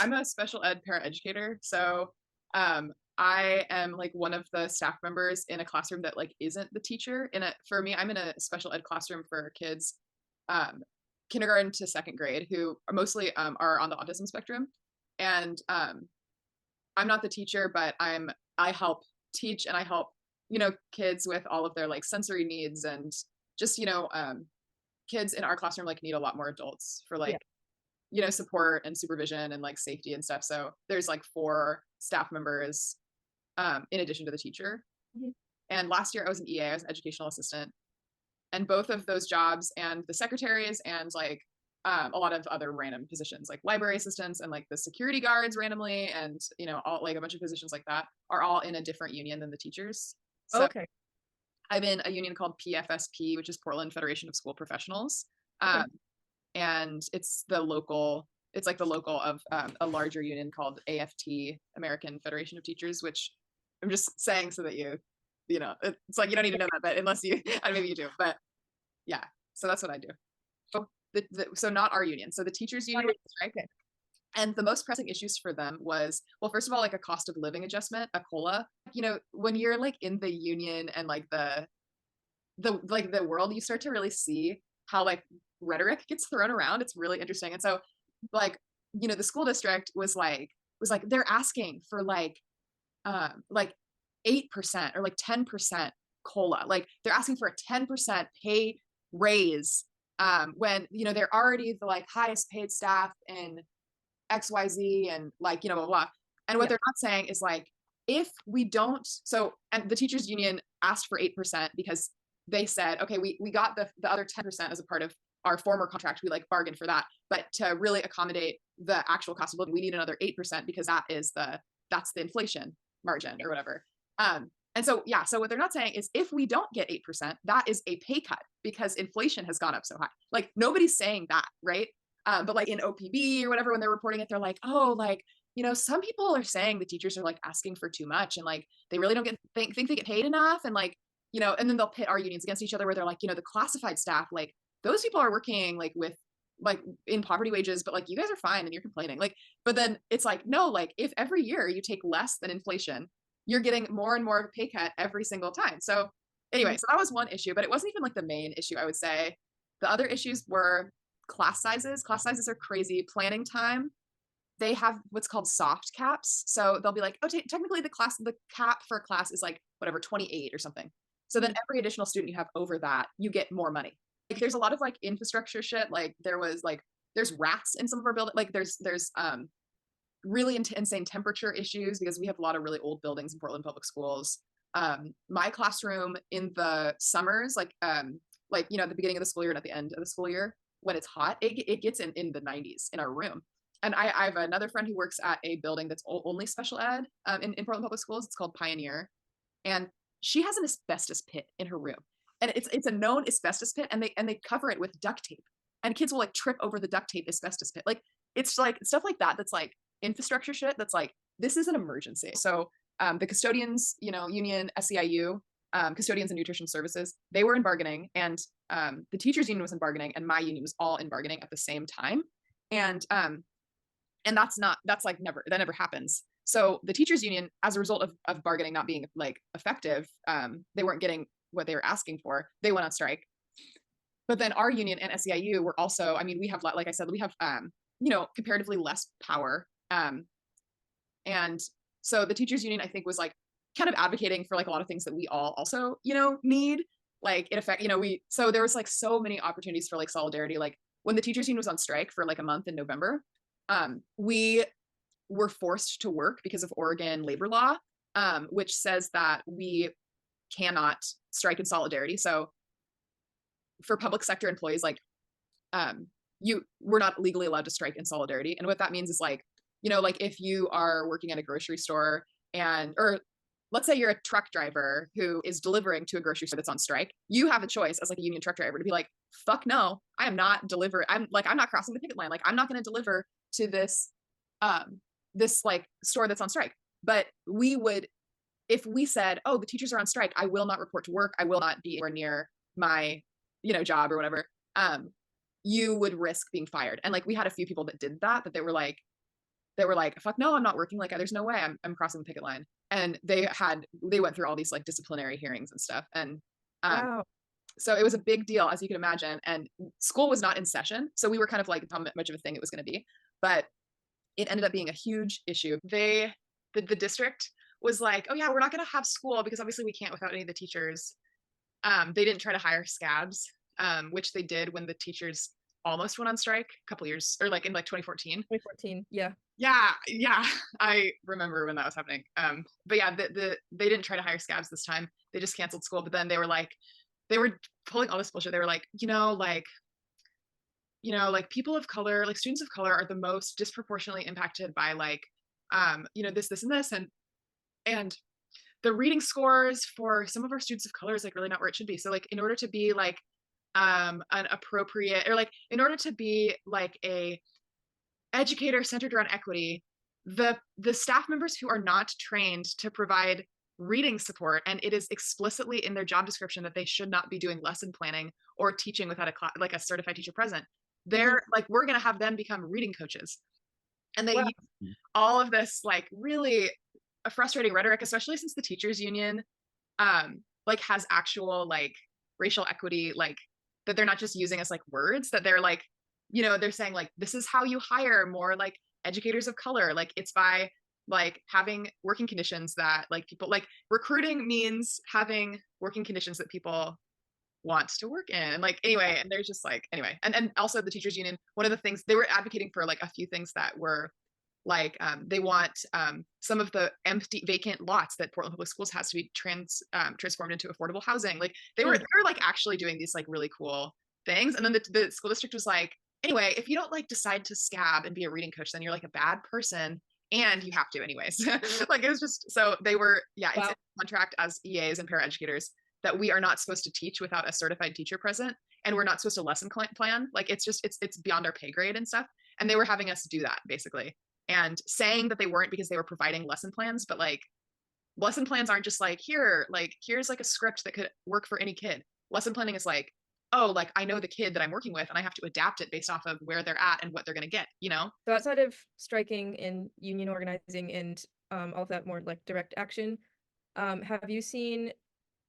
I'm a special ed parent educator. So I am like one of the staff members in a classroom that like isn't the teacher. For me, I'm in a special ed classroom for kids um, kindergarten to second grade who are mostly are on the autism spectrum. And I'm not the teacher, but I help teach and I help, kids with all of their like sensory needs and just, kids in our classroom like need a lot more adults for Yeah. like support and supervision and like safety and stuff. So there's like four staff members in addition to the teacher. Mhm. And last year I was an EA, I was an educational assistant. And both of those jobs and the secretaries and like a lot of other random positions like library assistants and like the security guards randomly and all like a bunch of positions like that are all in a different union than the teachers. So Okay. I'm in a union called PFSP, which is Portland Federation of School Professionals. Okay. Um, and it's like the local of a larger union called AFT, American Federation of Teachers, which I'm just saying so that it's like you don't need to know that, but unless you, maybe you do, but yeah. So that's what I do. So, so not our union. So the teachers Oh, union yeah. was on strike, Okay. and the most pressing issues for them was, well, first of all, like a cost of living adjustment, a COLA. When you're like in the union and like the world, you start to really see how like rhetoric gets thrown around. It's really interesting. And so like, the school district was like they're asking for like 8% or like 10% COLA. Like they're asking for a 10% pay raise when they're already the like highest paid staff in XYZ and like blah, blah, blah. And what Yeah. they're not saying is like if we don't, so and the teachers union asked for 8% because they said, okay, we got the other 10% as a part of our former contract. We like bargained for that. But to really accommodate the actual cost of living, we need another 8% because that's the inflation margin or whatever. And so yeah, so what they're not saying is if we don't get 8%, that is a pay cut because inflation has gone up so high. Like nobody's saying that, right? But like in OPB or whatever, when they're reporting it, they're like, oh, like, some people are saying the teachers are like asking for too much and like they really don't think they get paid enough. And like, and then they'll pit our unions against each other where they're like, the classified staff, like those people are working like with like in poverty wages, but like you guys are fine and you're complaining. Like, but then it's like, no, like if every year you take less than inflation, you're getting more and more of a pay cut every single time. So anyway, Mhm. so that was one issue, but it wasn't even like the main issue, I would say. The other issues were class sizes. Class sizes are crazy. Planning time. They have what's called soft caps. So they'll be like, oh, technically the cap for a class is like whatever, 28 or something. So then Mhm. every additional student you have over that, you get more money. Like there's a lot of like infrastructure shit. Like there's rats in some of our buildings. Like there's really insane temperature issues because we have a lot of really old buildings in Portland Public Schools. My classroom in the summers, at the beginning of the school year and at the end of the school year, when it's hot, it gets in the 90s in our room. And I have another friend who works at a building that's only special ed in Portland Public Schools. It's called Pioneer, and she has an asbestos pit in her room, and it's a known asbestos pit, and they cover it with duct tape, and kids will like trip over the duct tape asbestos pit. Like it's like stuff like that. That's like infrastructure shit. That's like this is an emergency. So the custodians, union SEIU, custodians and nutrition services, they were in bargaining, and the teachers union was in bargaining, and my union was all in bargaining at the same time, and that's like never happens. So the teachers union, as a result of bargaining not being like effective, they weren't getting what they were asking for. They went on strike. But then our union and SEIU were also, I mean, we have, like I said, we have, comparatively less power. And so the teachers union, I think, was like kind of advocating for like a lot of things that we all also, need. Like it affect, so there was like so many opportunities for like solidarity. Like when the teachers union was on strike for like a month in November, we were forced to work because of Oregon labor law, which says that we cannot strike in solidarity. So for public sector employees, like we're not legally allowed to strike in solidarity. And what that means is like, like if you are working at a grocery store or let's say you're a truck driver who is delivering to a grocery store that's on strike, you have a choice as like a union truck driver to be like, fuck no, I am not delivering. I'm not crossing the picket line. Like I'm not going to deliver to this like store that's on strike. But we would, if we said, oh, the teachers are on strike, I will not report to work. I will not be anywhere near my, job or whatever. You would risk being fired. And like we had a few people that did that they were like, that were like, fuck no, I'm not working. Like, there's no way I'm crossing the picket line. And they went through all these like disciplinary hearings and stuff. And um, Wow. so it was a big deal, as you can imagine. And school was not in session. So we were kind of like how much of a thing it was going to be. But it ended up being a huge issue. The district was like, oh yeah, we're not going to have school because obviously we can't without any of the teachers. They didn't try to hire scabs, which they did when the teachers almost went on strike a couple years, or like in like 2014. 2014. Yeah. Yeah, yeah, I remember when that was happening. But yeah, they didn't try to hire scabs this time. They just canceled school. But then they were pulling all this bullshit. They were like, like people of color, like students of color, are the most disproportionately impacted by like, this and this, and the reading scores for some of our students of color is like really not where it should be. So like in order to be like an appropriate, or like in order to be like a educator centered around equity, the staff members who are not trained to provide reading support, and it is explicitly in their job description that they should not be doing lesson planning or teaching without like a certified teacher present, Mhm. they're like, we're going to have them become reading coaches. And they Wow. use all of this like really frustrating rhetoric, especially since the teachers union like has actual like racial equity, like that they're not just using as like words, that they're like, they're saying like, this is how you hire more like educators of color, like it's by like having working conditions that like people like, recruiting means having working conditions that people want to work in. And like anyway, and there's just like anyway, and also the teachers union, one of the things they were advocating for, like a few things that were like, they want some of the empty vacant lots that Portland Public Schools has to be transformed into affordable housing. Like they were like actually doing these like really cool things. And then the school district was like, anyway, if you don't like decide to scab and be a reading coach, then you're like a bad person and you have to anyways. Like it was just, so they were, yeah, it's in Wow. contract as EAs and paraeducators that we are not supposed to teach without a certified teacher present, and we're not supposed to lesson plan. Like it's just it's beyond our pay grade and stuff. And they were having us do that basically, and saying that they weren't because they were providing lesson plans, but like lesson plans aren't just like, here's like a script that could work for any kid. Lesson planning is like, oh, like I know the kid that I'm working with and I have to adapt it based off of where they're at and what they're going to get. So outside of striking and union organizing and all of that more like direct action, have you seen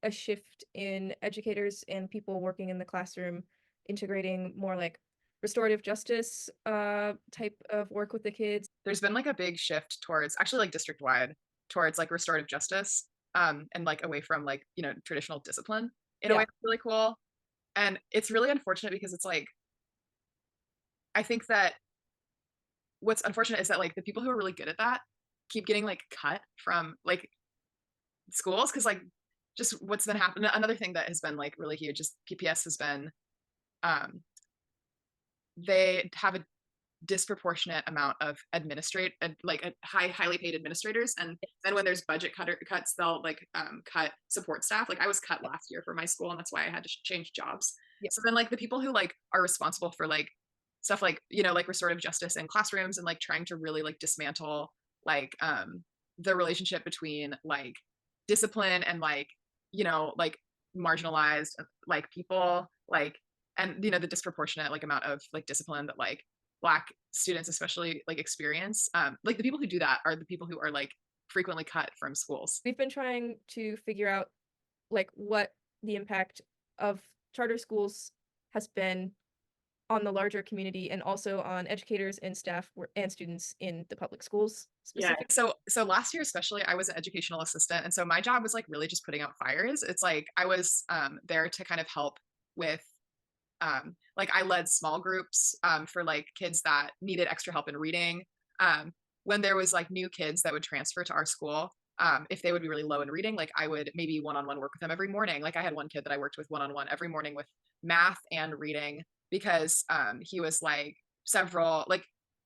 a shift in educators and people working in the classroom integrating more like restorative justice type of work with the kids? There's been like a big shift towards, actually like district wide, towards like restorative justice, and like away from like, traditional discipline in a way Yeah. that's really cool. And it's really unfortunate because it's like, I think that what's unfortunate is that like the people who are really good at that keep getting like cut from like schools, because like just what's been happening. Another thing that has been like really huge is PPS has been, um they have a disproportionate amount of administrate like a highly paid administrators, and then when there's cuts, they'll like cut support staff. Like I was cut last year for my school, and that's why I had to change jobs. Yeah. So then like the people who like are responsible for like stuff like, like restorative justice in classrooms and like trying to really like dismantle like the relationship between like discipline and like marginalized like people, like, and the disproportionate like amount of like discipline that like Black students especially like experience, like the people who do that are the people who are like frequently cut from schools. We've been trying to figure out like what the impact of charter schools has been on the larger community and also on educators and staff and students in the public schools Yeah. specifically. So last year especially, I was an educational assistant, and so my job was like really just putting out fires. It's like I was there to kind of help with, like I led small groups for like kids that needed extra help in reading. When there was like new kids that would transfer to our school, if they would be really low in reading, like I would maybe one-on-one work with them every morning. Like I had one kid that I worked with one-on-one every morning with math and reading, because he was like several like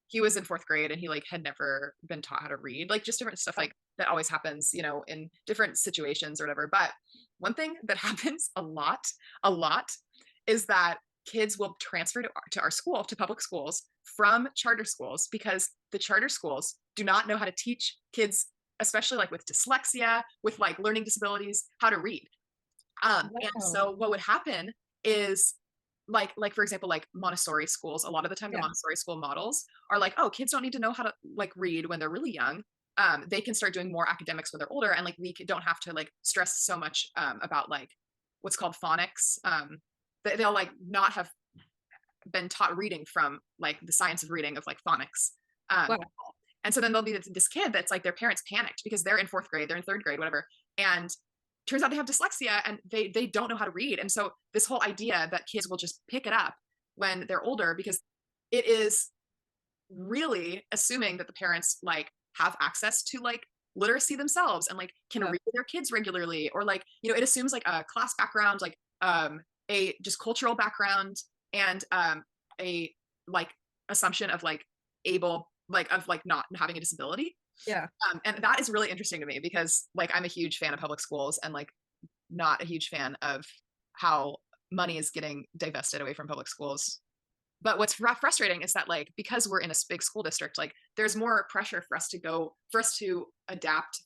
he was in fourth grade and he like had never been taught how to read, like just different stuff like that always happens, in different situations or whatever. But one thing that happens a lot is that kids will transfer to our school, to public schools from charter schools, because the charter schools do not know how to teach kids, especially like with dyslexia, with like learning disabilities, how to read. And Wow. so what would happen is like for example, like Montessori schools, a lot of the time the Yeah. Montessori school models are like, oh, kids don't need to know how to like read when they're really young. They can start doing more academics when they're older, and like don't have to like stress so much about like what's called phonics. They'll like not have been taught reading from like the science of reading of like phonics. Wow. And so then there'll be this kid that's like their parents panicked because they're in fourth grade, they're in third grade, whatever, and turns out they have dyslexia and they don't know how to read. And so this whole idea that kids will just pick it up when they're older, because it is really assuming that the parents like have access to like literacy themselves and like can Yeah. read with their kids regularly, or like, you know, it assumes like a class background, like a just cultural background, and a like assumption of like able like of like not having a disability. Yeah. And that is really interesting to me because like I'm a huge fan of public schools and like not a huge fan of how money is getting divested away from public schools. But what's frustrating is that like because we're in a big school district, like there's more pressure for us to adapt.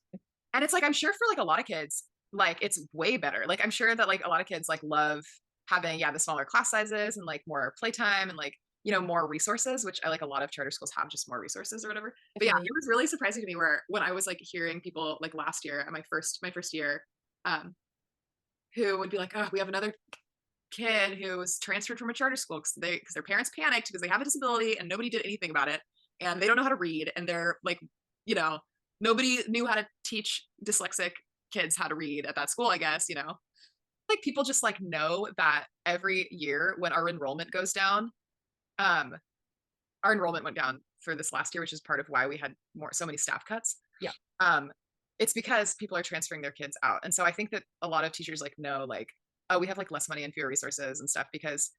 And it's like I'm sure for like a lot of kids, like it's way better. Like I'm sure that like a lot of kids like love having the smaller class sizes and like more playtime and like, you know, more resources, which I like a lot of charter schools have just more resources or whatever. But yeah, Definitely. it was really surprising to me where when I was like hearing people like last year at my first year, um, who would be like, oh, we have another kid who was transferred from a charter school because their parents panicked because they have a disability and nobody did anything about it, and they don't know how to read, and they're like, you know, nobody knew how to teach dyslexic kids how to read at that school, I guess, you know. Like people just like know that every year when our enrollment goes down, um our enrollment went down for this last year, which is part of why we had so many staff cuts. Yeah. um it's because people are transferring their kids out, and so I think that a lot of teachers like know like, oh, we have like less money and fewer resources and stuff because,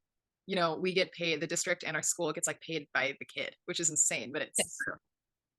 you know, we get paid, the district and our school gets like paid by the kid, which is insane, but it's Yes. true.